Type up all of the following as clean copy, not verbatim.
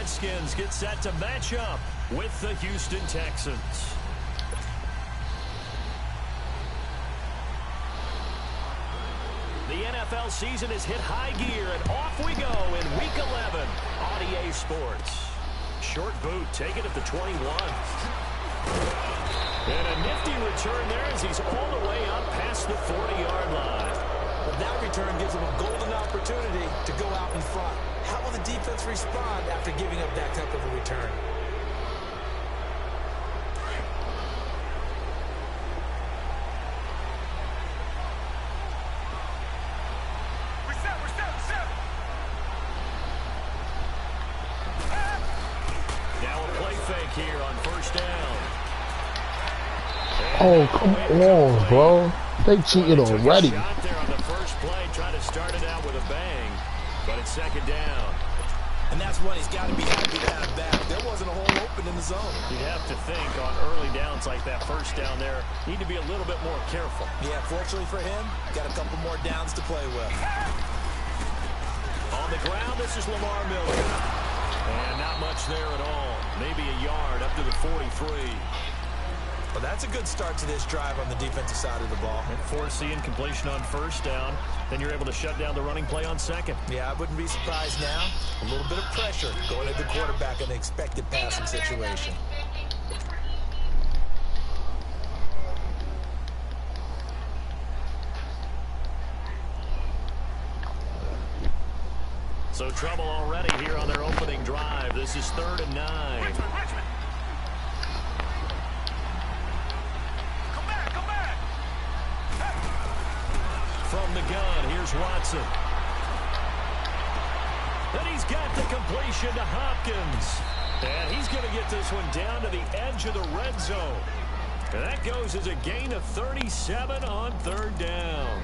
Redskins get set to match up with the Houston Texans. The NFL season has hit high gear, and off we go in Week 11 on EA Sports. Short boot taken at the 21. And a nifty return there as he's all the way up past the 40-yard line. But that return gives him a golden opportunity to go out in front. How will the defense respond after giving up that type of a return? Here on first down. Oh, come on, bro. They cheated already. Shot there on the first play, trying to start it out with a bang, but it's second down. And that's one he's got to be happy to have back. There wasn't a hole open in the zone. You'd have to think on early downs like that first down there, need to be a little bit more careful. Yeah, fortunately for him, got a couple more downs to play with. On the ground, this is Lamar Miller. And not much there at all. Maybe a yard up to the 43. Well, that's a good start to this drive on the defensive side of the ball. And forcing completion on first down. Then you're able to shut down the running play on second. Yeah, I wouldn't be surprised now. A little bit of pressure going at the quarterback in the expected passing situation. So trouble already here on their opening drive. This is 3rd and 9. Richmond. Come back. From the gun, here's Watson. Then he's got the completion to Hopkins. And he's going to get this one down to the edge of the red zone. And that goes as a gain of 37 on 3rd down.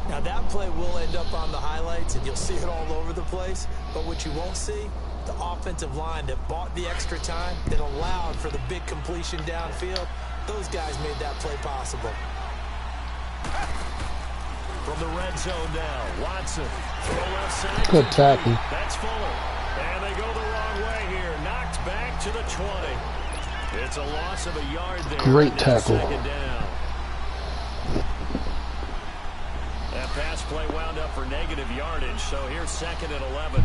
Now that play will end up on the highlights, and you'll see it all over the place. But what you won't see, the offensive line that bought the extra time, that allowed for the big completion downfield, those guys made that play possible. From the red zone now, Watson. Throw left side. Good tackle. That's Fuller. And they go the wrong way here. Knocked back to the 20. It's a loss of a yard there. Great tackle. Second down. That pass play wound up for negative yardage, so here's 2nd and 11.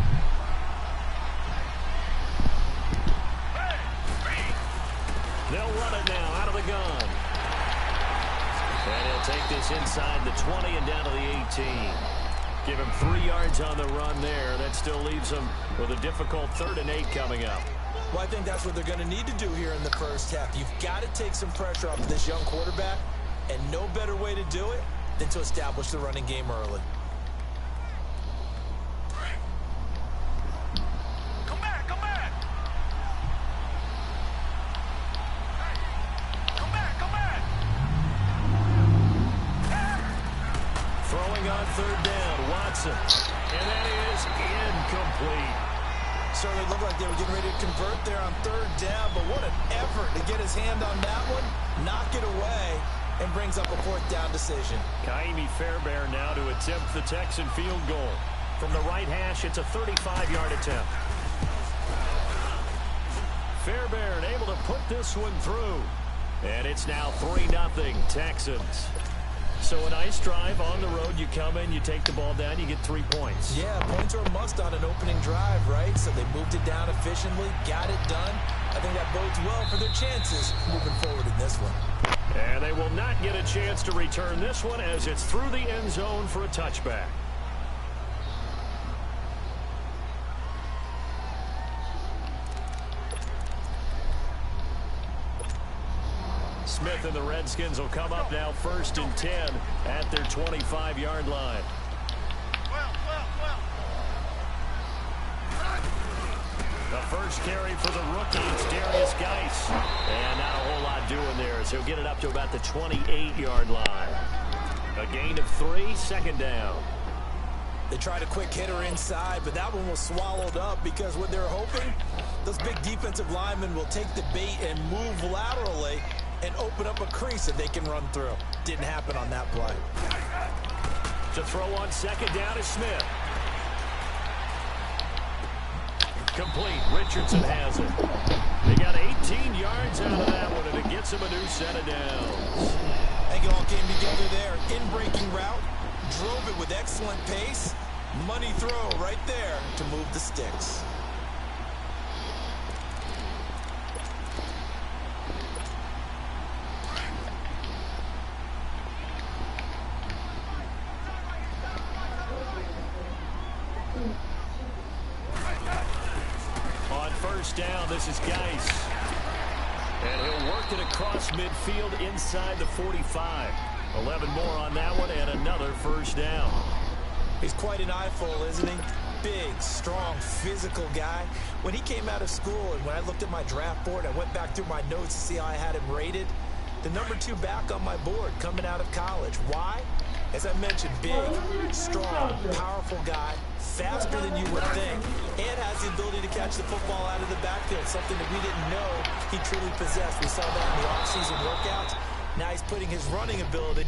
They'll run it now out of the gun. And he'll take this inside the 20 and down to the 18. Give him 3 yards on the run there. That still leaves him with a difficult 3rd and 8 coming up. Well, I think that's what they're going to need to do here in the first half. You've got to take some pressure off of this young quarterback, and no better way to do it than to establish the running game early. Come back. Come back. Throwing on 3rd down, Watson. And that is incomplete. Certainly looked like they were getting ready to convert there on 3rd down, but what an effort to get his hand on that one, knock it away, and brings up a 4th down decision. Kaimi Fairbairn now to attempt the Texan field goal. From the right hash, it's a 35-yard attempt. Fairbairn able to put this one through. And it's now 3-0 Texans. So a nice drive on the road. You come in, you take the ball down, you get 3 points. Yeah, points are a must on an opening drive, right? So they moved it down efficiently, got it done. I think that bodes well for their chances moving forward in this one. And they will not get a chance to return this one as it's through the end zone for a touchback. Smith and the Redskins will come up now 1st and 10 at their 25-yard line. The first carry for the rookie, it's Darius Geis. And not a whole lot doing there, so he'll get it up to about the 28-yard line. A gain of 3, 2nd down. They tried a quick hitter inside, but that one was swallowed up because what they're hoping, those big defensive linemen will take the bait and move laterally and open up a crease that they can run through. Didn't happen on that play. To throw on 2nd down is Smith. complete. Richardson has it. They got 18 yards out of that one, and it gets him a new set of downs. I think it all came together there. In-breaking route, drove it with excellent pace. Money throw right there to move the sticks. On first down, this is Geis. And he'll work it across midfield inside the 45. 11 more on that one and another first down. He's quite an eyeful, isn't he? Big, strong, physical guy. When he came out of school and when I looked at my draft board, I went back through my notes to see how I had him rated. The number 2 back on my board coming out of college. Why? As I mentioned, big, strong, powerful guy, faster than you would think, and has the ability to catch the football out of the backfield, something that we didn't know he truly possessed. We saw that in the offseason workouts. Now he's putting his running ability.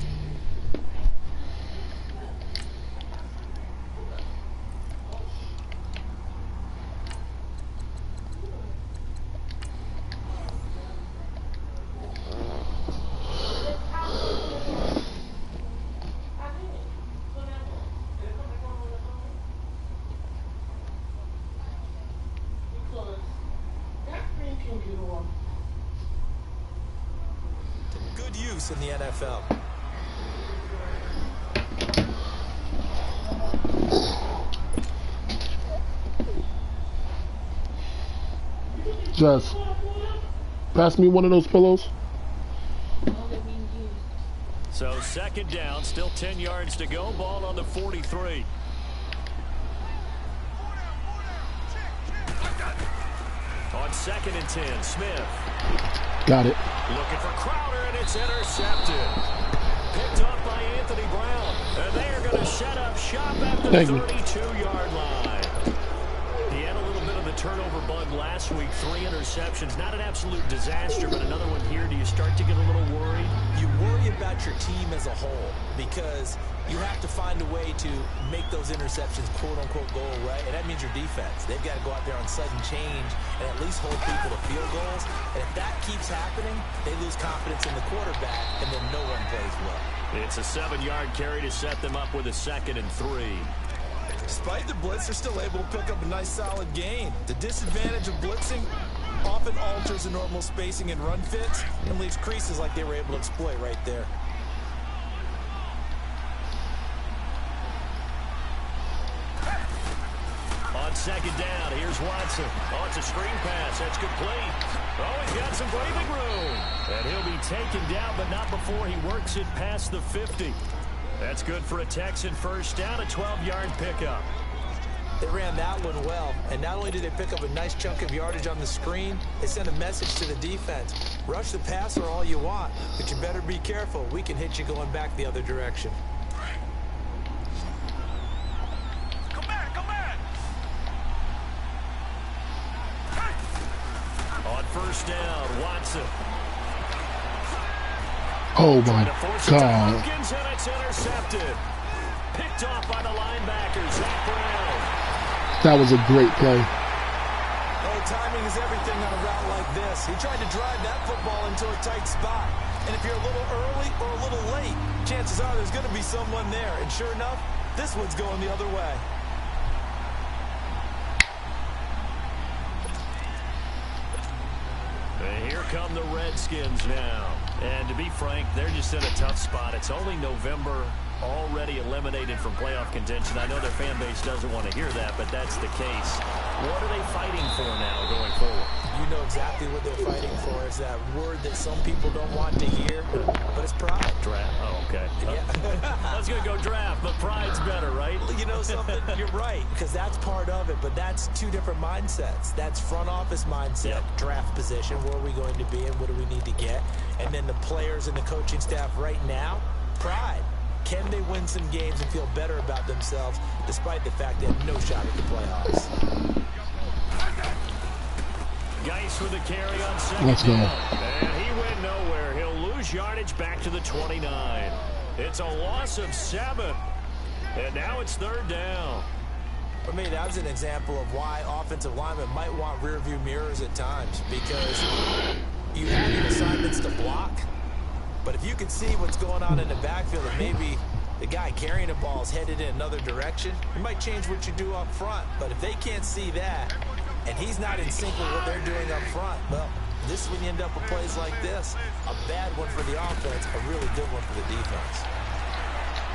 Good use in the NFL. Just pass me one of those pillows. So second down, still 10 yards to go. Ball on the 43. On second and 10, Smith. Got it. Looking for Crowder, and it's intercepted. Picked up by Anthony Brown. And they are going to set up shop at the 32-yard line. He had a little bit of the turnover bug last week. 3 interceptions. Not an absolute disaster, but another one here. Do you start to get a little worried? You worry about your team as a whole because you have to find a way to make those interceptions quote-unquote go away, and that means your defense. They've got to go out there on sudden change and at least hold people to field goals, and if that keeps happening, they lose confidence in the quarterback, and then no one plays well. It's a 7-yard carry to set them up with a 2nd and 3. Despite the blitz, they're still able to pick up a nice solid gain. The disadvantage of blitzing often alters the normal spacing and run fits and leaves creases like they were able to exploit right there. On second down, here's Watson. Oh, it's a screen pass. That's complete. Oh, he's got some breathing room. And he'll be taken down, but not before he works it past the 50. That's good for a Texan first down, a 12-yard pickup. They ran that one well, and not only did they pick up a nice chunk of yardage on the screen, they sent a message to the defense. Rush the passer all you want, but you better be careful. We can hit you going back the other direction. Come back, come back. On first down, Watson. Oh my God. Hopkins, and it's intercepted. Picked off by the linebacker, Zach Brown. That was a great play. Oh, timing is everything on a route like this. He tried to drive that football into a tight spot. And if you're a little early or a little late, chances are there's going to be someone there. And sure enough, this one's going the other way. And here come the Redskins now. And to be frank, they're just in a tough spot. It's only November, already eliminated from playoff contention. I know their fan base doesn't want to hear that, but that's the case. What are they fighting for now going forward? You know exactly what they're fighting for. Is that word that some people don't want to hear, but it's pride. Draft. Oh, okay. Yeah. I was going to go draft, but pride's better, right? You know something? You're right, because that's part of it, but that's 2 different mindsets. That's front office mindset, draft position, where are we going to be and what do we need to get? And then the players and the coaching staff right now, pride. Can they win some games and feel better about themselves despite the fact they have no shot at the playoffs? Geis with a carry on second. Let's go. And he went nowhere. He'll lose yardage back to the 29. It's a loss of 7. And now it's 3rd down. For me, that was an example of why offensive linemen might want rear-view mirrors at times, because you have your assignments to block, but if you can see what's going on in the backfield and maybe the guy carrying the ball is headed in another direction, it might change what you do up front. But if they can't see that and he's not in sync with what they're doing up front, well, this is when you end up with plays like this. A bad one for the offense, a really good one for the defense.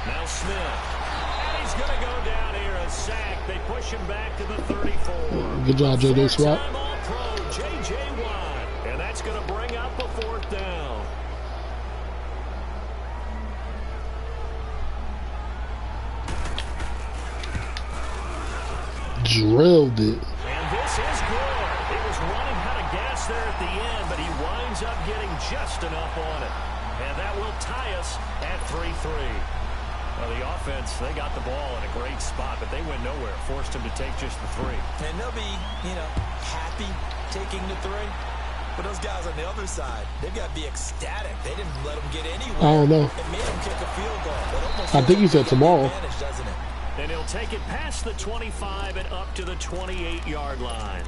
Now Smith. And he's going to go down here, a sack. They push him back to the 34. Good job, J.J. Swap. Four-time All-Pro, J.J. Watt. And that's going to bring up a 4th down. Drilled it. And this is good. He was running out of gas there at the end, but he winds up getting just enough on it. And that will tie us at 3-3. Well, the offense, they got the ball in a great spot, but they went nowhere. Forced him to take just the 3. And they'll be, happy taking the 3. But those guys on the other side, they've got to be ecstatic. They didn't let them get anywhere. I don't know. It made them kick a field goal. I think he said tomorrow. Doesn't it? And he'll take it past the 25 and up to the 28-yard line.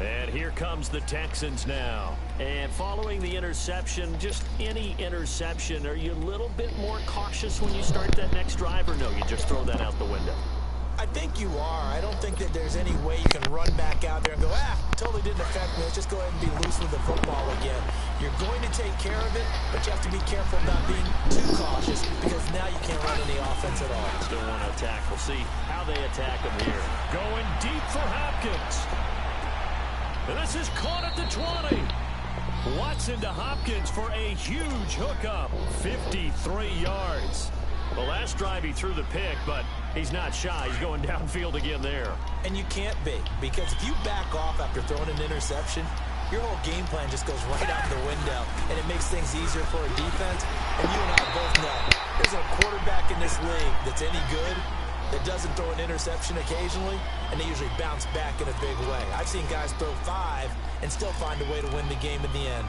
And here comes the Texans now. And following the interception, just any interception, are you a little bit more cautious when you start that next drive, or no, you just throw that out the window? I think you are. I don't think that there's any way you can run back out there and go, totally didn't affect me. Let's just go ahead and be loose with the football again. You're going to take care of it, but you have to be careful about being too cautious, because now you can't run any offense at all. Still want to attack. We'll see how they attack him here. Going deep for Hopkins. And this is caught at the 20. Watson to Hopkins for a huge hookup. 53 yards. The last drive he threw the pick, but he's not shy. He's going downfield again there. And you can't be, because if you back off after throwing an interception, your whole game plan just goes right out the window, and it makes things easier for a defense. And you and I both know there's a quarterback in this league that's any good that doesn't throw an interception occasionally, and they usually bounce back in a big way. I've seen guys throw 5 and still find a way to win the game in the end.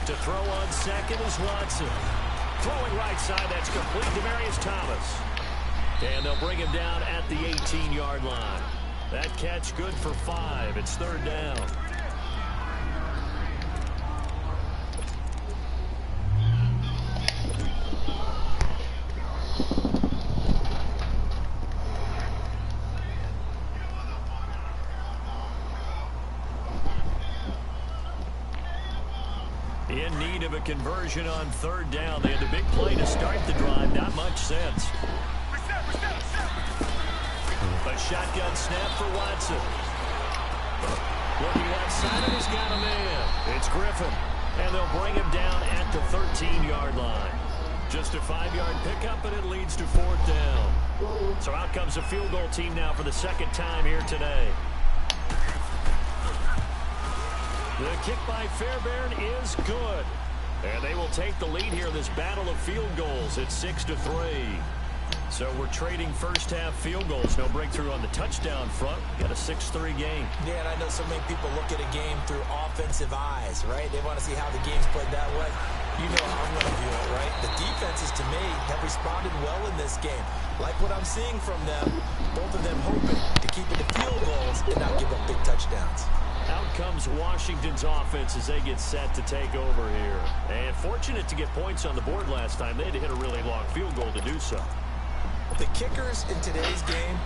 To throw on second is Watson. Throwing right side, that's complete to Demarius Thomas. And they'll bring him down at the 18-yard line. That catch good for 5. It's 3rd down. In need of a conversion on 3rd down. They had the big play to start the drive. Not much sense. A shotgun snap for Watson. Looking left side, and he's got a man. It's Griffin. And they'll bring him down at the 13-yard line. Just a 5-yard pickup, and it leads to 4th down. So out comes a field goal team now for the 2nd time here today. The kick by Fairbairn is good. And they will take the lead here in this battle of field goals. It's 6-3. So we're trading first-half field goals. No breakthrough on the touchdown front. Got a 6-3 game. Yeah, and I know so many people look at a game through offensive eyes, right? They want to see how the game's played that way. You know how I'm going to view it, right? The defenses, to me, have responded well in this game. Like what I'm seeing from them, both of them hoping to keep it to field goals and not give up big touchdowns. Out comes Washington's offense as they get set to take over here. And fortunate to get points on the board last time. They had to hit a really long field goal to do so. The kickers in today's game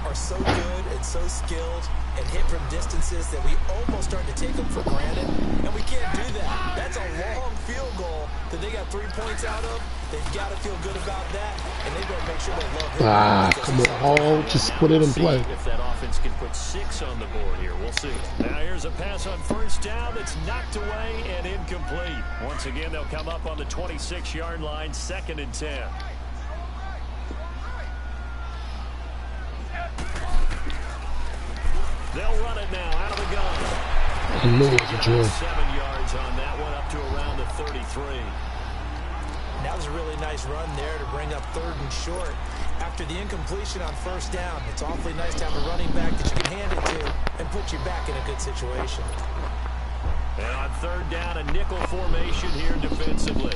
are so good and so skilled and hit from distances that we almost start to take them for granted. And we can't do that. That's a long field goal that they got 3 points out of. They've got to feel good about that, and they've got to make sure they love him. Come on, just put it in play. If that offense can put 6 on the board here, we'll see. Now here's a pass on 1st down that's knocked away and incomplete. Once again, they'll come up on the 26-yard line, 2nd and 10. They'll run it now out of the gun. I knew it was a drill. 7 yards on that one, up to around the 33. That was a really nice run there to bring up 3rd and short. After the incompletion on first down, it's awfully nice to have a running back that you can hand it to and put you back in a good situation. And on third down, a nickel formation here defensively.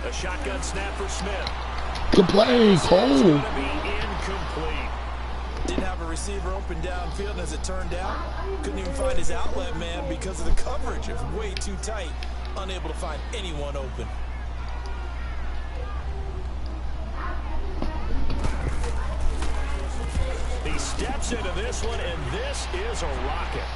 A shotgun snap for Smith. Good play, Cole. It's going to be incomplete. Didn't have a receiver open downfield, and as it turned out, couldn't even find his outlet man because of the coverage. It was way too tight, unable to find anyone open. He steps into this one, and this is a rocket.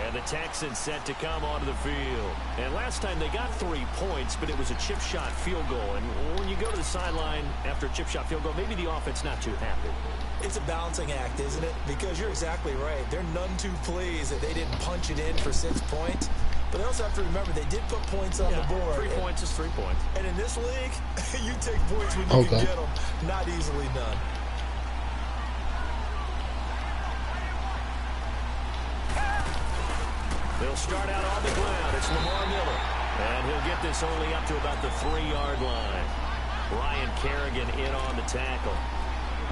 And the Texans set to come onto the field. And last time they got 3 points, but it was a chip shot field goal. And when you go to the sideline after a chip shot field goal, maybe the offense not too happy. It's a balancing act, isn't it? Because you're exactly right. They're none too pleased that they didn't punch it in for 6 points. But they also have to remember they did put points on the board. 3 points is 3 points. And in this league, you take points when you can get them. Not easily done. They'll start out on the ground. It's Lamar Miller. And he'll get this only up to about the 3-yard line. Ryan Kerrigan in on the tackle.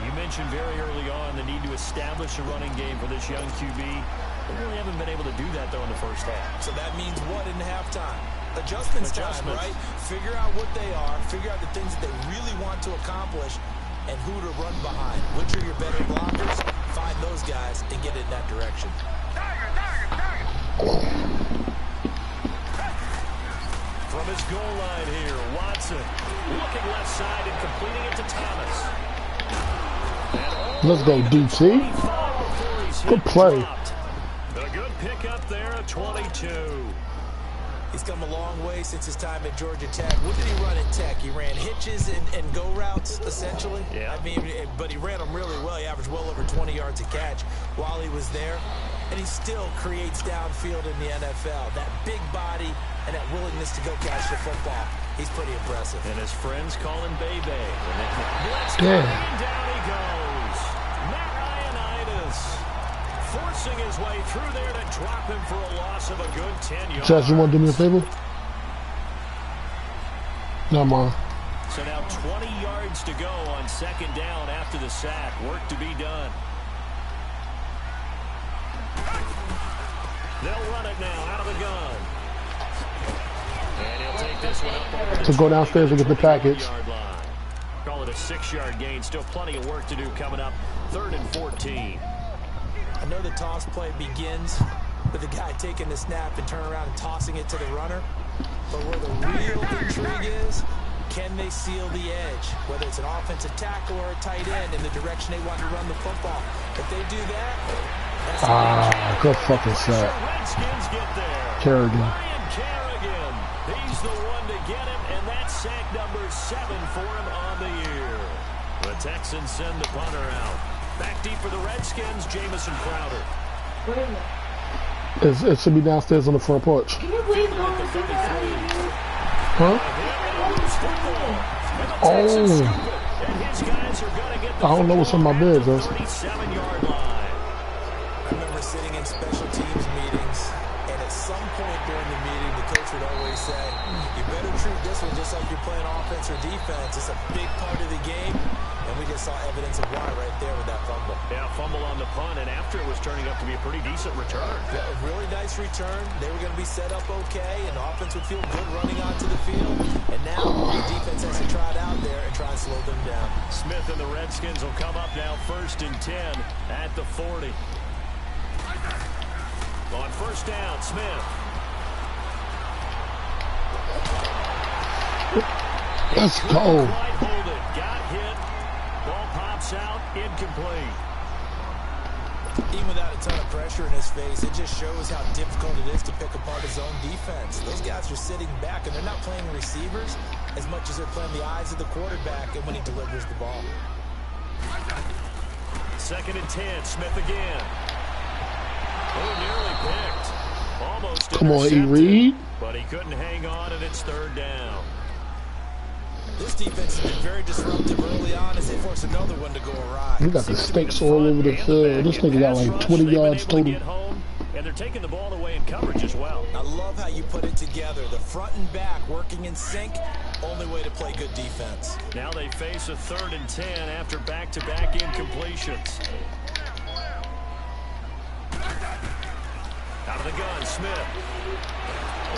You mentioned very early on the need to establish a running game for this young QB. They really haven't been able to do that, though, in the first half. So that means what in halftime? Adjustments time, right? Figure out what they are. Figure out the things that they really want to accomplish and who to run behind. Which are your better blockers? Find those guys and get in that direction. From his goal line here, Watson looking left side and completing it to Thomas. Let's go, DT. Good play. A good pickup there at 22. He's come a long way since his time at Georgia Tech. What did he run at Tech? He ran hitches and go routes, essentially. Yeah. I mean, but he ran them really well. He averaged well over 20 yards a catch while he was there. And he still creates downfield in the NFL. That big body and that willingness to go catch the football. He's pretty impressive. And his friends call him Bebe. Blitz Damn. down he goes. Marianitis forcing his way through there to drop him for a loss of a good 10 yards. Josh, you want to do me a favor? No, Mom. So now 20 yards to go on second down after the sack. Work to be done. They'll run it now out of the gun. And he'll take this one up over the So go downstairs and get the package. line. Call it a 6-yard gain. Still plenty of work to do coming up. 3rd and 14. I know the toss play begins with the guy taking the snap and turning around and tossing it to the runner. But where the real intrigue is, can they seal the edge? Whether it's an offensive tackle or a tight end in the direction they want to run the football. If they do that, that's good fucking sack. Redskins get there. Kerrigan. Ryan Kerrigan. He's the one to get him, and that's sack number 7 for him on the year. The Texans send the punter out. Back deep for the Redskins, Jamison Crowder. Wait a minute. It should be downstairs on the front porch. Can you please go on the Huh? Oh. I don't know what's on my bed, though. 37-yard line. I remember sitting in special teams meetings, and at some point during the meeting, the coach would always say, you better treat this one just like you're playing offense or defense. It's a big part of the game, and we just saw evidence of why right there with that fumble. Yeah, fumble on the punt, and after it was turning up to be a pretty decent return. Yeah, a really nice return. They were going to be set up okay, and the offense would feel good running onto the field. And now the defense has to try it out there and try and slow them down. Smith and the Redskins will come up now 1st and 10 at the 40. On first down, Smith. Let's go. Hold it. Got hit. Ball pops out. Incomplete. Even without a ton of pressure in his face, it just shows how difficult it is to pick apart his own defense. Those guys are sitting back, and they're not playing receivers as much as they're playing the eyes of the quarterback and when he delivers the ball. 2nd and 10. Smith again. Oh, nearly picked. Almost Come on, E. intercepted, Reed. but he couldn't hang on, and it's 3rd down. This defense has been very disruptive early on as they force another one to go awry. We got the stakes all over the field. This nigga got like 20 yards total. they're taking the ball away in coverage as well. I love how you put it together. The front and back working in sync. Only way to play good defense. Now they face a 3rd and 10 after back-to-back incompletions. Out of the gun, Smith.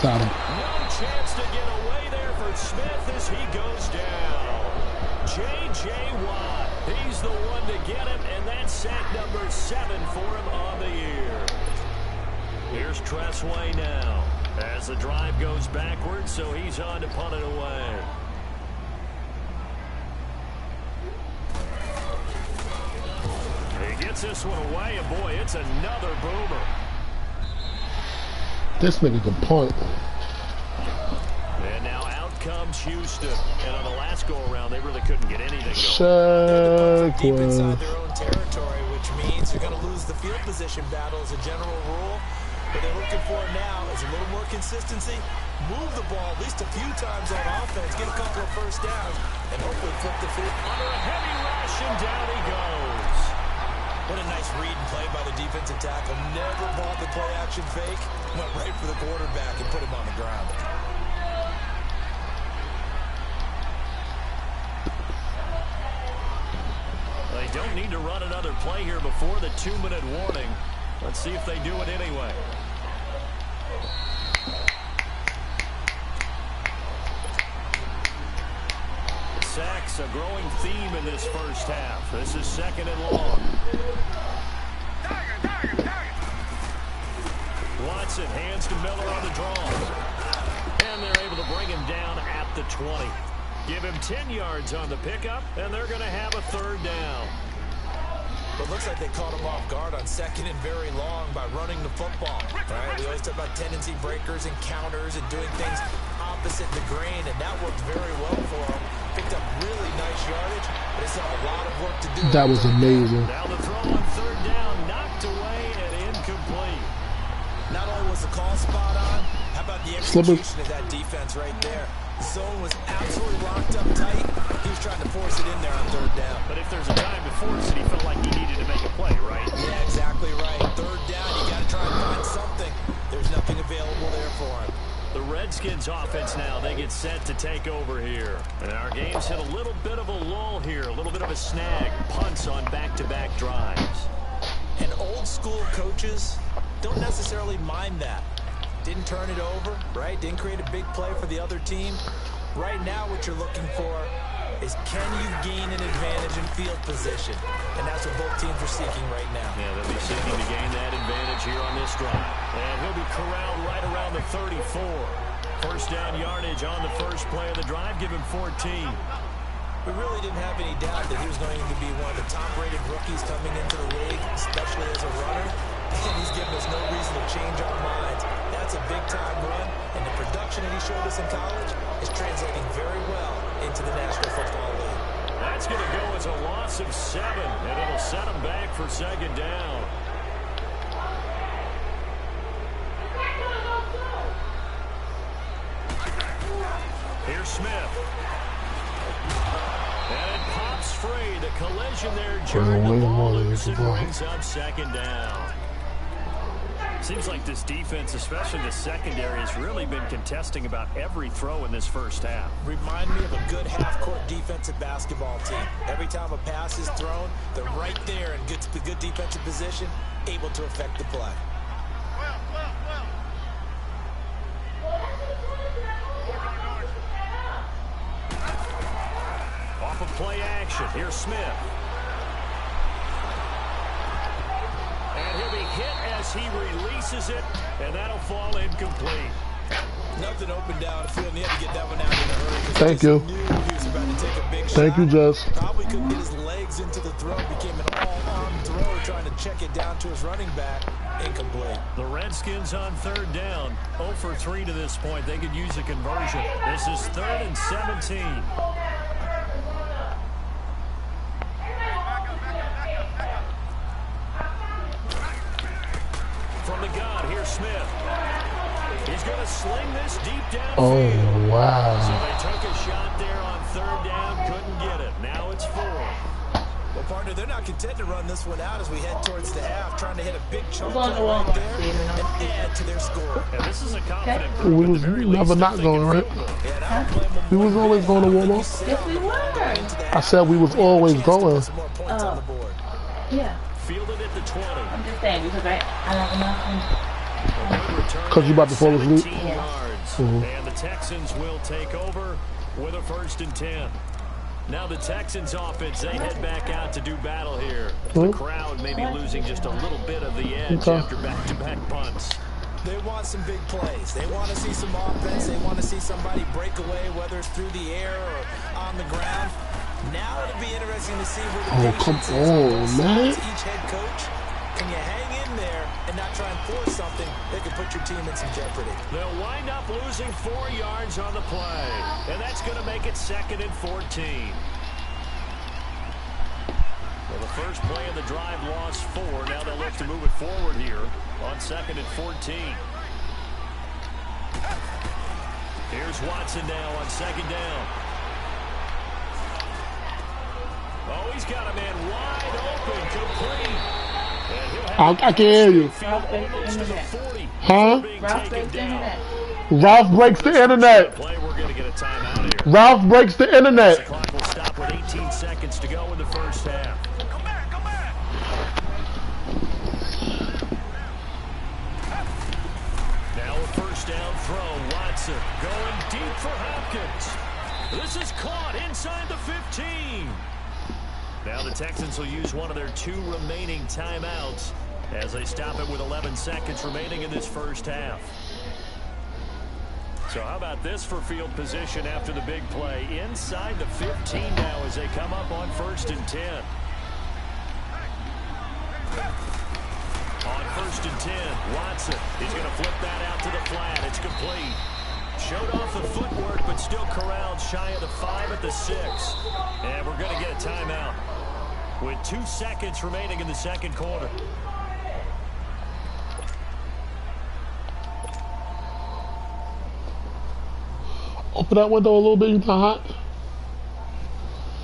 Got him. No chance to get away there for Smith as he goes down. J.J. Watt, he's the one to get him, and that's sack number 7 for him on the year. Here's Tressway now as the drive goes backwards, so he's on to punt it away. He gets this one away, and boy, it's another boomer. This nigga can punt. And now out comes Houston. And on the last go-around, they really couldn't get anything They're going. deep inside their own territory, which means you're going to lose the field position battle as a general rule. What they're looking for now is a little more consistency. Move the ball at least a few times on offense. Get a couple of first downs. And hopefully flip the field. Under a heavy rush, and down he goes. What a nice read and play by the defensive tackle. Never bought the play-action fake. Went right for the quarterback and put him on the ground. They don't need to run another play here before the 2-minute warning. Let's see if they do it anyway. Sacks a growing theme in this first half. This is 2nd and long. Watson hands to Miller on the draw. And they're able to bring him down at the 20. Give him 10 yards on the pickup, and they're going to have a 3rd down. But it looks like they caught him off guard on 2nd and very long by running the football. Right? We always talk about tendency breakers and counters and doing things opposite the grain, and that worked very well for him. Picked up really nice yardage, but it's a lot of work to do. That was amazing. Now the throw on 3rd down, knocked away and incomplete. Not only was the call spot on, how about the execution of that defense right there? The zone was absolutely locked up tight. He was trying to force it in there on 3rd down. But if there's a time to force it, he felt like he needed to make a play, right? Yeah, exactly right. 3rd down, you got to try and find something. There's nothing available there for him. The Redskins offense now, they get set to take over here. And our game's hit a little bit of a lull here, a little bit of a snag. Punts on back-to-back drives. And old school coaches don't necessarily mind that. Didn't turn it over, right? Didn't create a big play for the other team. Right now what you're looking for is can you gain an advantage in field position? And that's what both teams are seeking right now. Yeah, they'll be seeking to gain that advantage here on this drive. And he'll be corralled right around the 34. 1st down yardage on the first play of the drive. Give him 14. We really didn't have any doubt that he was going to be one of the top-rated rookies coming into the league, especially as a runner. And he's given us no reason to change our minds. That's a big-time run, and the production that he showed us in college is translating very well into the National Football League. That's going to go as a loss of 7, and it'll set him back for 2nd down. Here's Smith. And it pops free. The collision there jarred the ball loose and brings up 2nd down. Seems like this defense, especially the secondary, has really been contesting about every throw in this first half. Remind me of a good half-court defensive basketball team. Every time a pass is thrown, they're right there in good defensive position, able to affect the play. Off of play action, here's Smith. And he'll be hit as he releases it, and that'll fall incomplete. Nothing opened down the field, and he had to get that one out in a hurry. Thank you. He was about to take a big Thank shot. you, Jess. Probably couldn't get his legs into the throw. Became an all-arm throw, trying to check it down to his running back. Incomplete. The Redskins on 3rd down. 0 for 3 to this point. They could use a conversion. This is 3rd and 17. From the gun, here's Smith. He's going to sling this deep downfield. Oh, wow. So they took a shot there on 3rd down, couldn't get it. Now it's 4. Well, partner, they're not content to run this one out as we head towards the half, trying to hit a big chunk We're going to right Walmart, there Steven. and add to their score. And this is a confident We group. was never not going, right? We was always going to Walmart. Yes, we were. I said we was always going. Yeah. Fielded at the 20. I'm just saying because I don't know. Because you about to fall asleep? 17 yards. And the Texans will take over with a 1st and 10. Now the Texans offense, they head back out to do battle here. The crowd may be losing just a little bit of the edge after back-to-back punts. They want some big plays. They want to see some offense. They want to see somebody break away, whether it's through the air or on the ground. Now it'll be interesting to see where the patience is man. each head coach. Can you hang in there and not try and force something that could put your team in some jeopardy? They'll wind up losing 4 yards on the play, and that's going to make it 2nd and 14. Well, the first play of the drive lost 4. Now they'll look to move it forward here on 2nd and 14. Here's Watson now on 2nd down. Oh, he's got a man wide open, complete. I can hear you. Huh? Ralph breaks the internet. Ralph breaks the internet. We're going to get a timeout here. Ralph breaks the internet. The clock will stop with 18 seconds to go in the first half. Come back, come back. Now a first down throw. Watson going deep for Hopkins. This is caught inside the 15. Now the Texans will use one of their 2 remaining timeouts as they stop it with 11 seconds remaining in this first half. So how about this for field position after the big play? Inside the 15 now as they come up on 1st and 10. On 1st and 10, Watson. He's going to flip that out to the flat. It's complete. Showed off the footwork, but still corralled shy of the 5 at the 6. And we're going to get a timeout with 2 seconds remaining in the second quarter. Open that window a little bit, you not hot?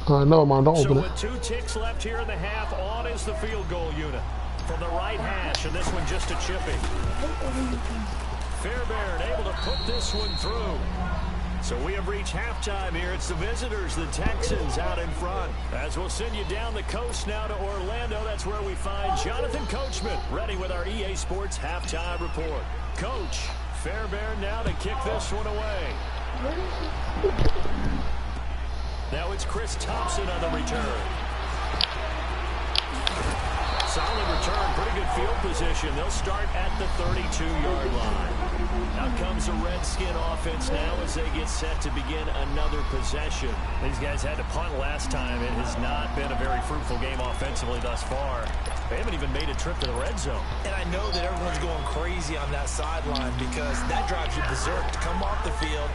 All right, never mind, don't open So it. with 2 ticks left here in the half, on is the field goal unit from the right hash, and this one just a chipping. Fairbairn able to put this one through. So we have reached halftime here. It's the visitors, the Texans, out in front. As we'll send you down the coast now to Orlando. That's where we find Jonathan Coachman, ready with our EA Sports halftime report. Coach, Fairbairn now to kick this one away. Now it's Chris Thompson on the return. Solid return, pretty good field position. They'll start at the 32-yard line. Out comes the Redskin offense now as they get set to begin another possession. These guys had to punt last time. It has not been a very fruitful game offensively thus far. They haven't even made a trip to the red zone. And I know that everyone's going crazy on that sideline because that drives you berserk to come off the field,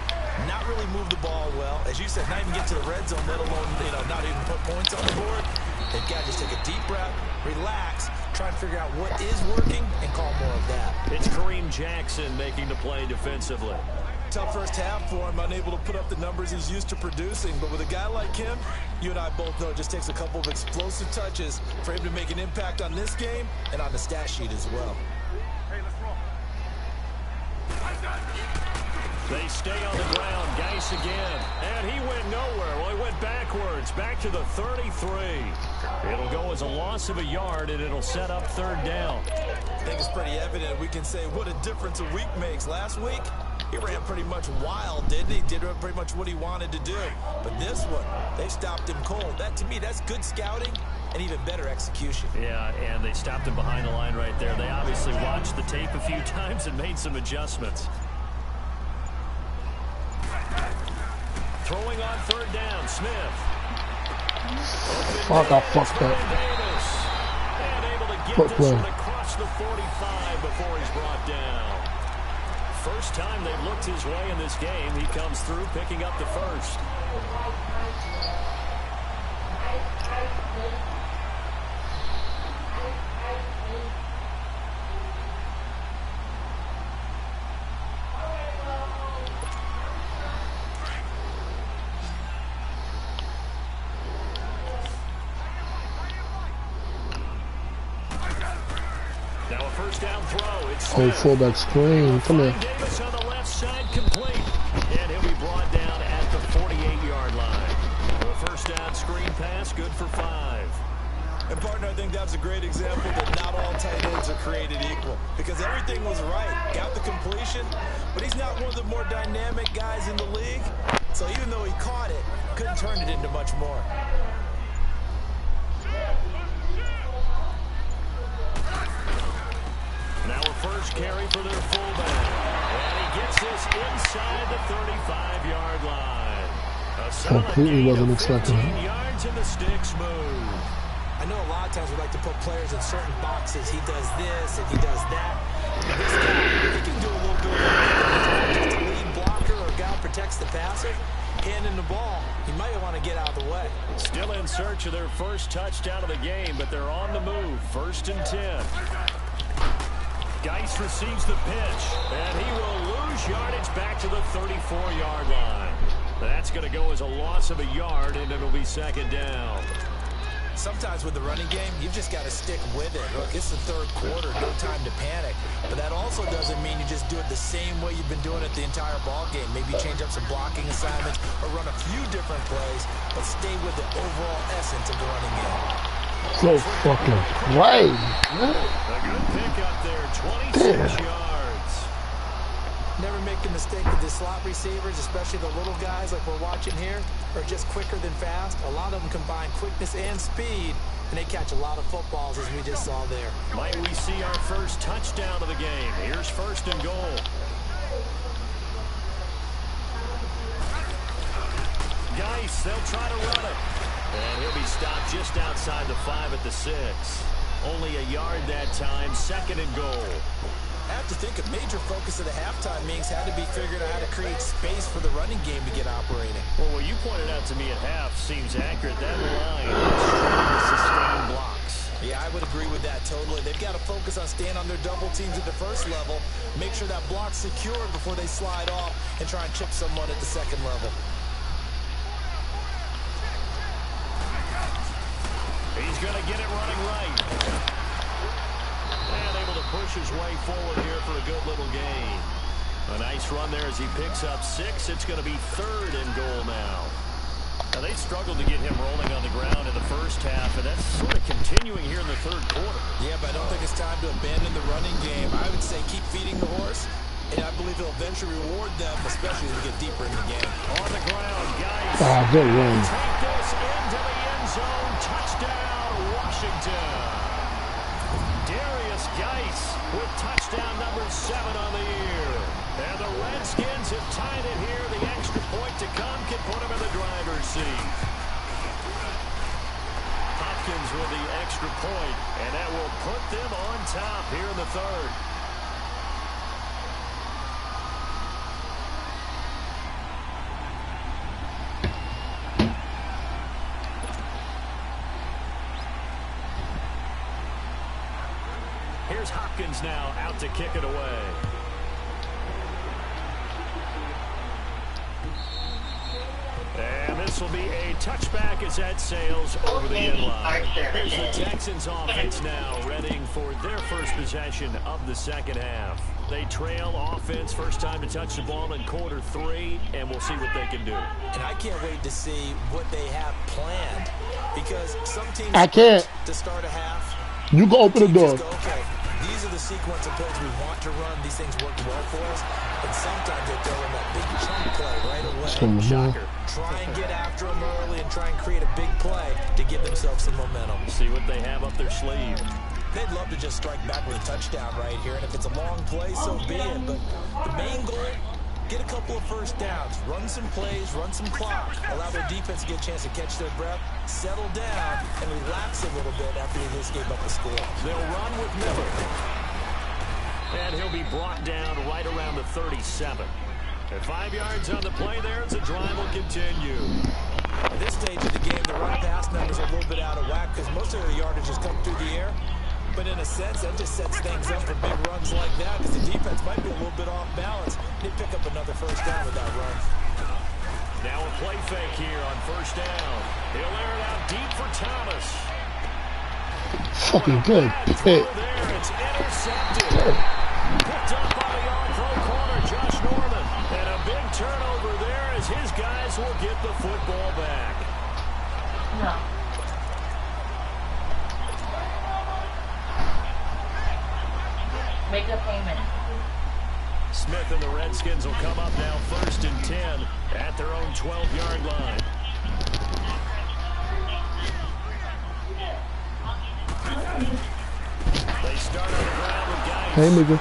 not really move the ball well. As you said, not even get to the red zone, let alone, not even put points on the board. They've got to just take a deep breath, relax, try and figure out what is working, and call more of that. It's Kareem Jackson making the play defensively. Tough first half for him, unable to put up the numbers he's used to producing. But with a guy like him, you and I both know it just takes a couple of explosive touches for him to make an impact on this game and on the stat sheet as well. Hey, let's roll. They stay on the ground. Geis again. And he went nowhere. Well, he went backwards. Back to the 33. It'll go as a loss of a yard, and it'll set up 3rd down. I think it's pretty evident. We can say what a difference a week makes. Last week, he ran pretty much wild, didn't he? Did pretty much what he wanted to do. But this one, they stopped him cold. That, to me, that's good scouting and even better execution. Yeah, and they stopped him behind the line right there. They obviously watched the tape a few times and made some adjustments. Throwing on 3rd down, Smith. Fuck, I fucked up. And able to get this one across the 45 before he's brought down. First time they've looked his way in this game. He comes through picking up the first. first down throw. It's Oh, Smith. fullback screen. Come here. Davis on the left side, complete. And he'll be brought down at the 48-yard line. The first down screen pass, good for 5. And partner, I think that's a great example that not all tight ends are created equal. Because everything was right. Got the completion, but he's not one of the more dynamic guys in the league. So even though he caught it, couldn't turn it into much more. Now a first carry for their fullback. And he gets this inside the 35-yard line. Completely wasn't expecting it. 15 yards and the sticks move. I know a lot of times we like to put players in certain boxes. He does this and he does that. This guy, he can do a little bit of everything. Just a lead blocker or a guy who protects the passer. Handing the ball, he might want to get out of the way. Still in search of their first touchdown of the game, but they're on the move. 1st and 10. Geis receives the pitch, and he will lose yardage back to the 34-yard line. That's going to go as a loss of a yard, and it'll be 2nd down. Sometimes with the running game, you've just got to stick with it. Look, it's the 3rd quarter, no time to panic. But that also doesn't mean you just do it the same way you've been doing it the entire ball game. Maybe change up some blocking assignments or run a few different plays, but stay with the overall essence of the running game. So fucking right. A good pick up there, 26 yards. Never make the mistake with the slot receivers, especially the little guys like we're watching here, are just quicker than fast. A lot of them combine quickness and speed, and they catch a lot of footballs, as we just saw there. Might we see our first touchdown of the game? Here's 1st and goal. Geis, they'll try to run it. And he'll be stopped just outside the 5 at the 6. Only a yard that time, 2nd and goal. I have to think a major focus of the halftime meetings had to be figuring out how to create space for the running game to get operating. Well, what you pointed out to me at half seems accurate. That line is trying to sustain blocks. Yeah, I would agree with that totally. They've got to focus on staying on their double teams at the 1st level, make sure that block's secured before they slide off, and try and chip someone at the 2nd level. He's going to get it running right. And able to push his way forward here for a good little gain. A nice run there as he picks up 6. It's going to be 3rd and goal now. Now, they struggled to get him rolling on the ground in the first half, and that's sort of continuing here in the 3rd quarter. Yeah, but I don't think it's time to abandon the running game. I would say keep feeding the horse, and I believe it'll eventually reward them, especially as we get deeper in the game. On the ground, guys. Good run. Take this into the end zone. Touchdown, Washington. Darius Geis with touchdown number 7 on the year. And the Redskins have tied it here. The extra point to come can put them in the driver's seat. Hopkins with the extra point, and that will put them on top here in the 3rd. Here's Hopkins now out to kick it away. And this will be a touchback as that sails over the end line. Here's the Texans offense now readying for their first possession of the 2nd half. They trail offense, first time to touch the ball in quarter 3, and we'll see what they can do. And I can't wait to see what they have planned, because some teams to start a half. You go open the door. Go, okay, these are the sequence of plays we want to run. These things work well for us. And sometimes they throw in that big chunk play right away. Shocker. Try and get after them early and try and create a big play to give themselves some momentum. See what they have up their sleeve. They'd love to just strike back with a touchdown right here. And if it's a long play, so be it. But the main goal, get a couple of first downs. Run some plays, run some clock. Allow their defense to get a chance to catch their breath, settle down, and relax a little bit after they just gave up the score. They'll run with Miller. And he'll be brought down right around the 37. At 5 yards on the play there, as the drive will continue. At this stage of the game, the run-pass numbers are a little bit out of whack because most of the yardage has come through the air. But in a sense, that just sets things up for big runs like that because the defense might be a little bit off balance. They pick up another first down with that run. Now a play fake here on first down. He'll air it out deep for Thomas. Fucking good pick. There, it's intercepted. Picked up by the all-pro corner, Josh Norman. And a big turnover there as his guys will get the football back. No. Make a payment. Smith and the Redskins will come up now 1st and 10 at their own 12-yard line. They start on the ground with guys. Hey, nigga.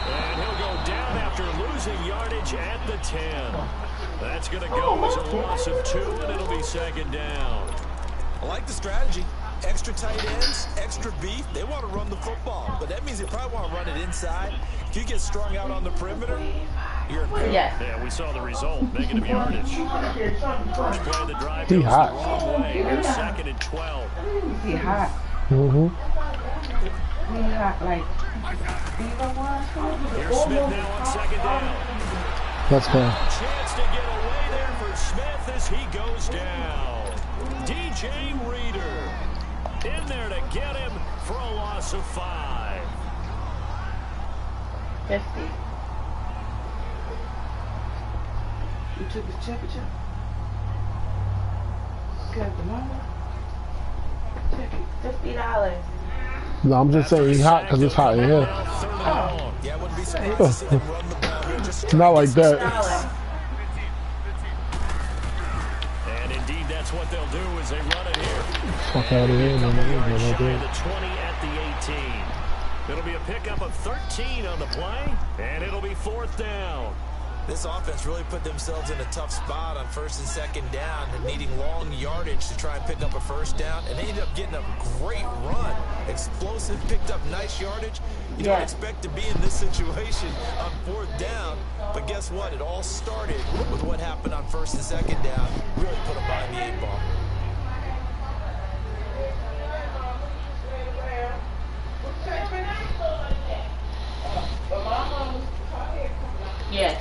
And he'll go down after losing yardage at the 10. That's going to go as a loss of 2, and it'll be 2nd down. I like the strategy. Extra tight ends, extra beef. They want to run the football, but that means they probably want to run it inside. If you get strung out on the perimeter, you're in trouble. Yes. Yeah, we saw the result. Negative yardage. First play of the drive He goes the hot. wrong way. Here's 2nd and 12. He hot. Mm-hmm. He hot like fever was. Here's Smith now on 2nd down. Let's go. Chance to get away there for Smith as he goes down. DJ Reader in there to get him for a loss of 5. 50. You took his temperature. Got the number. $50. No, I'm just saying he's hot because it's hot in here. Now 3rd and long. Yeah, I wouldn't be surprised to see them run the ball here. Just Not like that. And indeed, that's what they'll do as they run it here. Fuck out of here, man. Shy No, of no, the no. 20 at the 18. It'll be a pickup of 13 on the play, and it'll be 4th down. This offense really put themselves in a tough spot on 1st and 2nd down and needing long yardage to try and pick up a 1st down. And they ended up getting a great run. Explosive, picked up nice yardage. You don't expect to be in this situation on 4th down. But guess what? It all started with what happened on 1st and 2nd down. Really put them behind the 8 ball. Yes.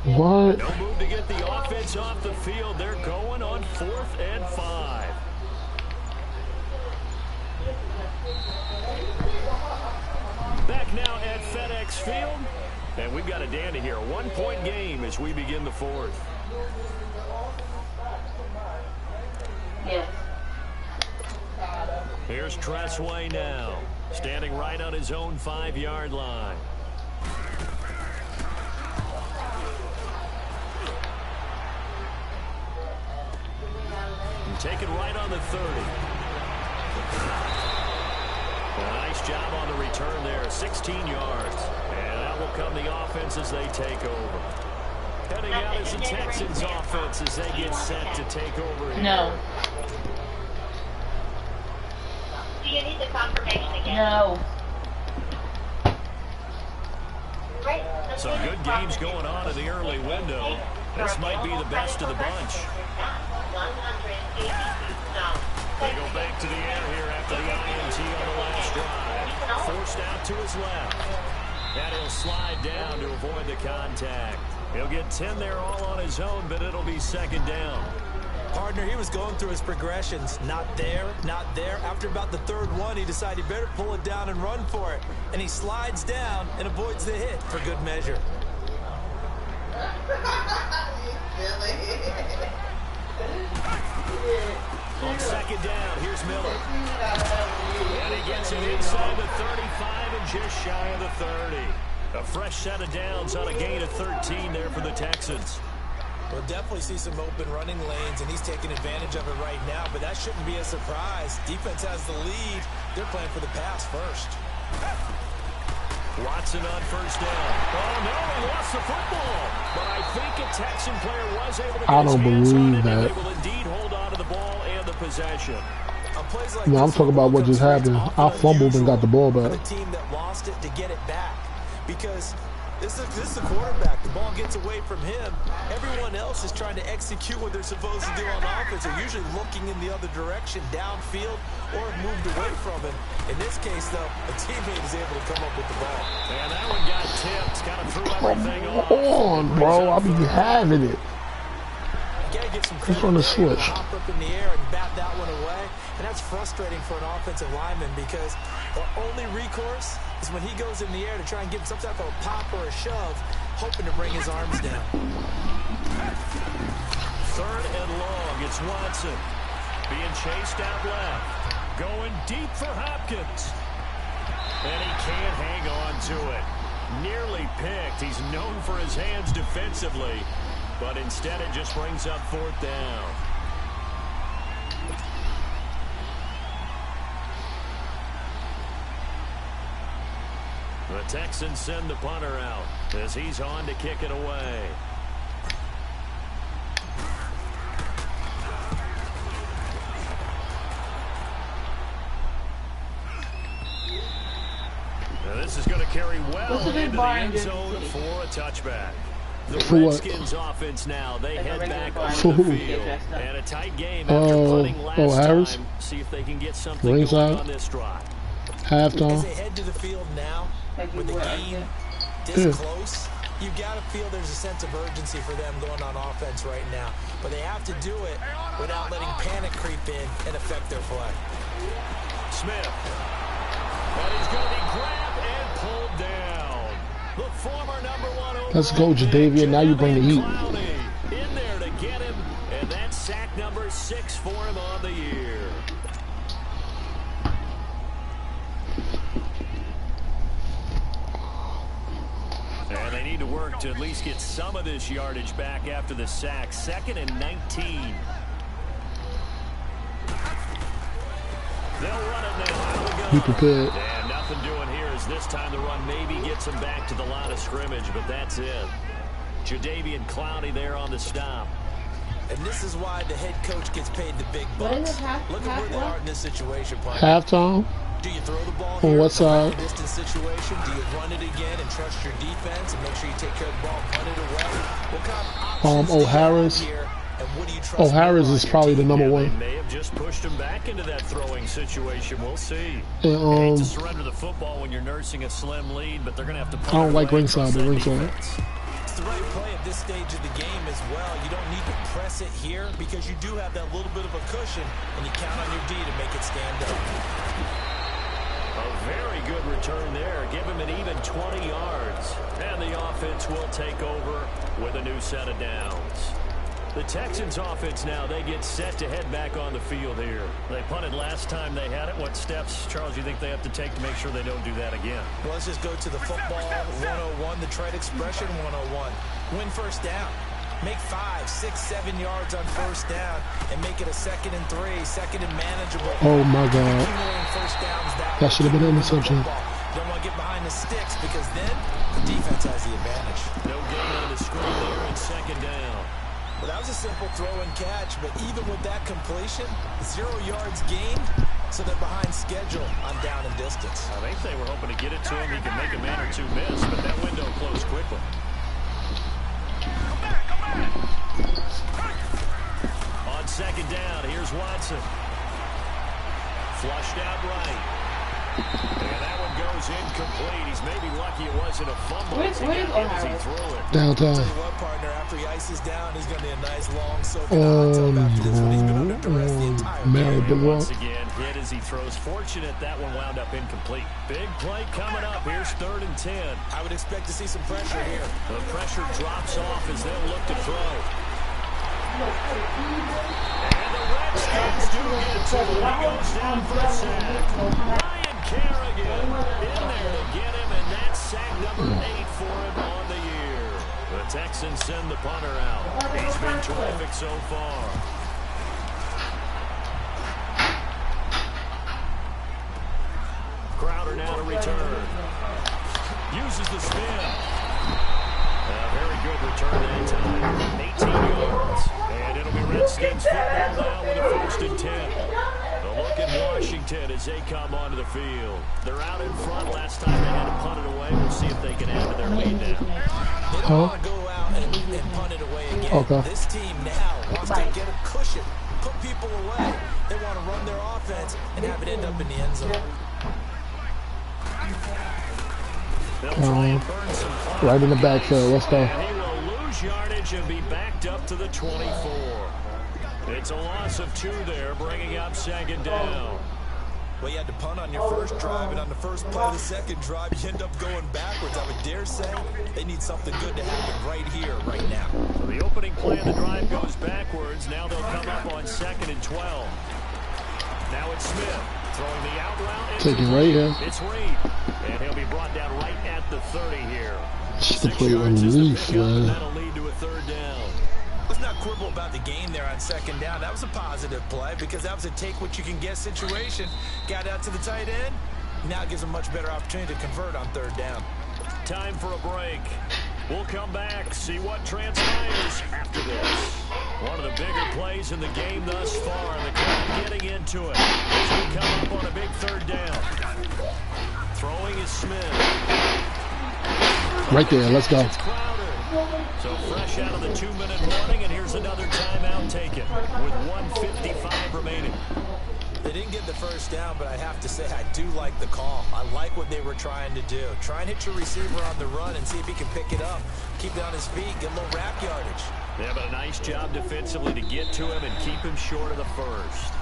What? No move to get the offense off the field. They're going on 4th and 5. Back now at FedEx Field. And we've got a dandy here. 1-point game as we begin the 4th. Yes. Here's Tressway now. Standing right on his own 5-yard line. Take it right on the 30. A nice job on the return there, 16 yards. And that will come the offense as they take over. Heading out is the Texans offense as they get set to take over here. No. Do you need the confirmation again? No. Some good games going on in the early window. This might be the best of the bunch. They go back to the air here after the INT on the last drive. Forced out to his left. And he'll slide down to avoid the contact. He'll get 10 there all on his own, but it'll be 2nd down. Partner, he was going through his progressions. Not there, not there. After about the 3rd one, he decided he better pull it down and run for it. And he slides down and avoids the hit for good measure. On 2nd down, here's Miller. And he gets it inside the 35 and just shy of the 30. A fresh set of downs on a gain of 13 there for the Texans. We'll definitely see some open running lanes, and he's taking advantage of it right now, but that shouldn't be a surprise. Defense has the lead. They're playing for the pass first. Watson on 1st down. Oh, no, he lost the football. But I think a Texan player was able to get I don't his hands on believe it, and that. they will indeed hold on to the ball and the possession. On plays like No, I'm this, talking about what just happened. I fumbled and got the ball for back. the team that lost it to get it back, because this is the quarterback. The ball gets away from him. Everyone else is trying to execute what they're supposed to do on offense. They're usually looking in the other direction, downfield, or moved away from him. In this case, though, a teammate is able to come up with the ball. And that one got tipped, kind of threw everything off. Come on, bro. I be having it. You gotta give some Who's credit. on the They're able to switch? hop up in the air and bat that one away, and that's frustrating for an offensive lineman because the only recourse is when he goes in the air to try and get some type of a pop or a shove, hoping to bring his arms down. 3rd and long. It's Watson being chased out left, going deep for Hopkins, and he can't hang on to it. Nearly picked. He's known for his hands defensively, but instead it just brings up 4th down. The Texans send the punter out as he's on to kick it away. Now this is going to carry well into the end zone for a touchback. The For what? Redskins offense now, they head back For onto the who? field. And a tight game after punting last Harris? time. See if they can get something Ringside? going on this drive. As Halftime. they head to the field now, with the game this Yeah. close, you got to feel there's a sense of urgency for them going on offense right now. But they have to do it without letting panic creep in and affect their play. Smith. And he's going to be grabbed and pulled down. The former #1 overall Let's go, Jadavian. Now you bring the heat. Clowney in there to get him, and that's sack number 6 for him on the year. And they need to work to at least get some of this yardage back after the sack. 2nd and 19. They'll run it now out of the gun. Be prepared. And nothing doing here as this time the run maybe gets him back to the line of scrimmage, but that's it. Jadavian Clowney there on the stop. And this is why the head coach gets paid the big What is bucks. it, half- Look at where they half are in this situation, partner. Halftime. Do you throw the ball On here what in a long side? distance situation? Do you run it again and trust your defense and make sure you take care of the ball and punt it away? What kind of options do you have O'Harris. here, and what do you trust O'Harris more is on your probably the team? number They one. may have just pushed him back into that throwing situation. We'll see. And, Hate to surrender the football when you're nursing a slim lead, but they're going to have to punt I don't it like away ringside, from but that ringside. defense. It's the right play at this stage of the game as well. You don't need to press it here because you do have that little bit of a cushion, and you count on your D to make it stand up. A very good return there. Give him an even 20 yards. And the offense will take over with a new set of downs. The Texans offense now, they get set to head back on the field here. They punted last time they had it. What steps, Charles, do you think they have to take to make sure they don't do that again? Well, let's just go to the football 101, the trade expression 101. Win first down. Make 5, 6, 7 yards on first down and make it a 2nd and 3, 2nd and manageable. Oh my God. Accumulating first downs That way. should have been an interception. Don't want to get behind the sticks because then the defense has the advantage. No gain on the screen there and 2nd down. Well, that was a simple throw and catch, but even with that completion, 0 yards gained, so they're behind schedule on down and distance. I think they were hoping to get it to him. He can make a man or two miss, but that window closed quickly. On 2nd down, here's Watson. Flushed out right. And that one goes incomplete. He's maybe lucky it wasn't a fumble. Where's He got hit as he O'Hara? threw it. Downtown. Tell you what, partner, after he ices down, he's going to be a nice long soaking hot tub after this one. He's been under duress the entire Mary game. And Benoit. once again, hit as he throws. Fortunate that one wound up incomplete. Big play coming up. Here's 3rd and 10. I would expect to see some pressure here. The pressure drops off as they'll look to throw. And the Redskins do get to him. He goes down for a sack. Ryan Kerrigan in there to get him, and that's sack number 8 for him on the year. The Texans send the punter out. He's been terrific so far. Crowder now to return. Uses the spin. A very good return that time. 18 yards. And it'll be Redskins football now with a 1st and 10. A look at Washington as they come onto the field. They're out in front. Last time they had to punt it away. We'll see if they can add to their lead now. They don't want to go out and punt it away again. Okay. This team now wants to get a cushion, put people away. They want to run their offense and have it end up in the end zone. They'll try and burn some clock. Right in the backfield. Let's go. And he will lose lose yardage and be backed up to the 24. It's a loss of 2 there, bringing up second down. Well, you had to punt on your first drive, and on the first play of the second drive, you end up going backwards. I would dare say they need something good to happen right here, right now. So the opening play of the drive goes backwards. Now they'll come up on 2nd and 12. Now it's Smith throwing the out route. Take it right here. It's Reed, and he'll be brought down right at the 30 here. Just to play underneath, man. That'll lead to a 3rd down. Let's not quibble about the game there on 2nd down. That was a positive play because that was a take-what-you-can-get situation. Got out to the tight end. Now it gives them much better opportunity to convert on 3rd down. Time for a break. We'll come back, see what transpires after this. One of the bigger plays in the game thus far, and the crowd getting into it as we come up on a big 3rd down. Throwing is Smith. Right there, let's go. It's Crowder. So fresh out of the 2-minute warning, and here's another timeout taken with 1:55 remaining. They didn't get the first down, but I have to say I do like the call. I like what they were trying to do. Try and hit your receiver on the run and see if he can pick it up. Keep it on his feet, get a little wrap yardage. Yeah, but a nice job defensively to get to him and keep him short of the first.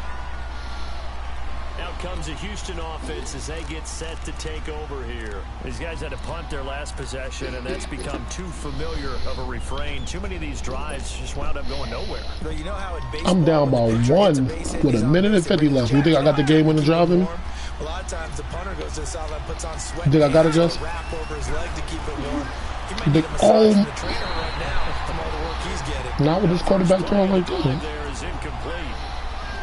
Out comes the Houston offense as they get set to take over here. These guys had to punt their last possession, and that's become too familiar of a refrain. Too many of these drives just wound up going nowhere. But you know how in baseball, I'm down by 1 with 1:50 left. You think I got the game winning drive in me? A lot of times the punter goes to the sideline, puts on sweat. You think I got it, Jess? Wrap over his leg to keep it warm. He might You need think, a massage oh, from the trainer right now from all the work he's getting. not with this quarterback throwing like that. There is incomplete.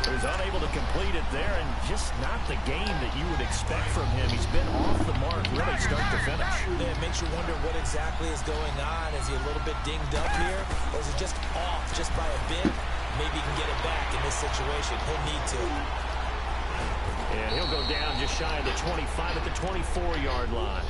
He was unable to complete it there, and just not the game that you would expect from him. He's been off the mark really start to finish. Yeah, it makes you wonder what exactly is going on. Is he a little bit dinged up here, or is it just off just by a bit? Maybe he can get it back in this situation. He'll need to. And he'll go down just shy of the 25 at the 24-yard line.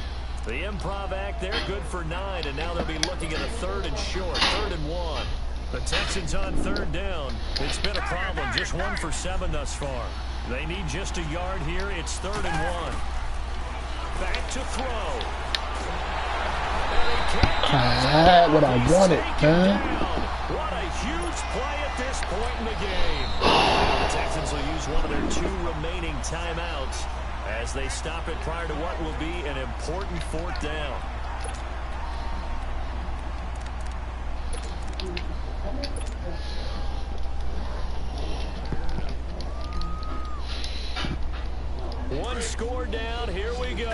The improv act there, good for 9, and now they'll be looking at a 3rd and short, 3rd and 1. The Texans on 3rd down. It's been a problem, just 1 for 7 thus far. They need just a yard here. It's 3rd and 1. Back to throw. What I wanted, man. What a huge play at this point in the game. The Texans will use one of their 2 remaining timeouts as they stop it prior to what will be an important 4th down. One score down. Here we go.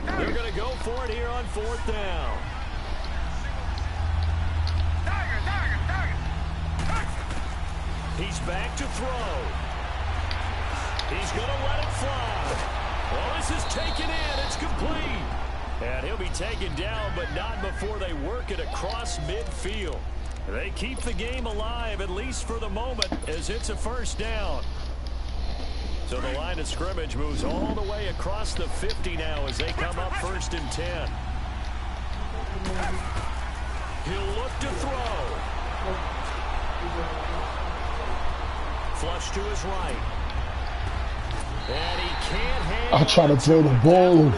They're going to go for it here on 4th down. He's back to throw. He's going to let it fly. Well, this is taken in. It's complete. And he'll be taken down, but not before they work it across midfield. They keep the game alive, at least for the moment, as it's a 1st down. So the line of scrimmage moves all the way across the 50 now as they come up 1st and 10. He'll look to throw. Flush to his right. And he can't handle I'll try to throw the ball.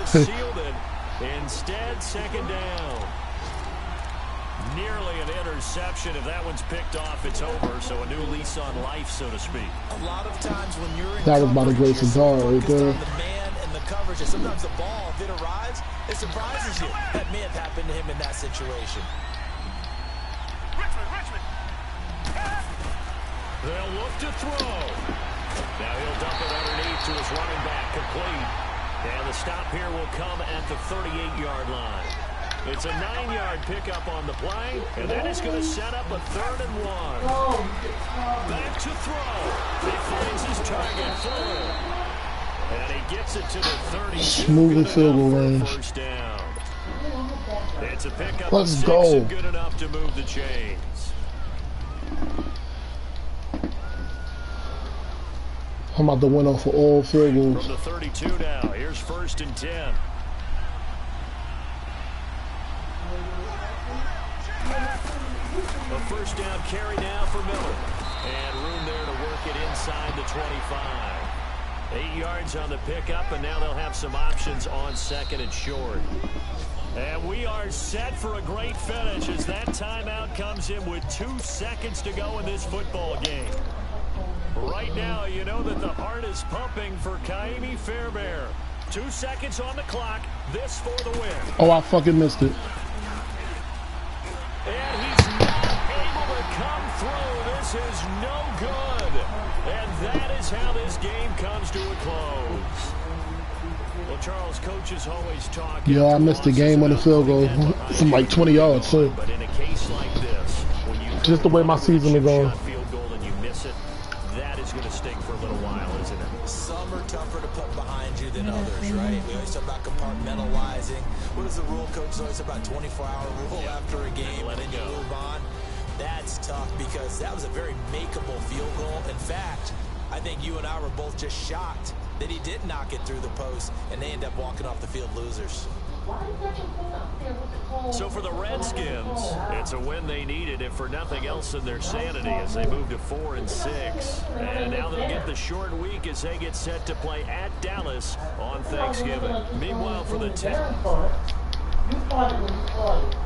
Instead, 2nd down. Nearly an interception. If that one's picked off, it's over. So a new lease on life, so to speak. A lot of times when you're in That was by the grace of God right there. the man and the coverage, and sometimes the ball, if it arrives, it surprises you. That may have happened to him in that situation. Richmond. They'll look to throw. Now he'll dump it underneath to his running back, complete. And the stop here will come at the 38-yard line. It's a 9-yard pickup on the play, and that is going to set up a 3rd and 1. Back to throw. He finds his target full. And he gets it to the 32. Smooth field goal range. 1st down. It's a pickup. Let's of 6 go. and good enough to move the chains. I'm about to win off for all field goals. From the 32 now. Here's 1st and 10. A 1st down carry now for Miller. And room there to work it inside the 25. 8 yards on the pickup, and now they'll have some options on second and short. And we are set for a great finish as that timeout comes in with 2 seconds to go in this football game. Right now, you know that the heart is pumping for Kaimi Fairbairn. 2 seconds on the clock. This for the win. Oh, I fucking missed it. And he's not able to come through. This is no good. And that is how this game comes to a close. Well, Charles, coaches always talk. Yeah, I missed the game on the field goal from like 20 yards, too. But in a case like this, when you Just the way my season is going. field goal and you miss it, that is going to sting for a little while, isn't it? Some are tougher to put behind you than others, right? We always talk about compartmentalizing. What is the rule, coach? It's always about 24-hour rule after a game, and then you move on. That's tough because that was a very makeable field goal. In fact, I think you and I were both just shocked that he did knock it through the post, and they end up walking off the field losers. So for the Redskins, it's a win they needed, if for nothing else than their sanity, as they move to 4-6. And now they'll get the short week as they get set to play at Dallas on Thanksgiving. Meanwhile, for the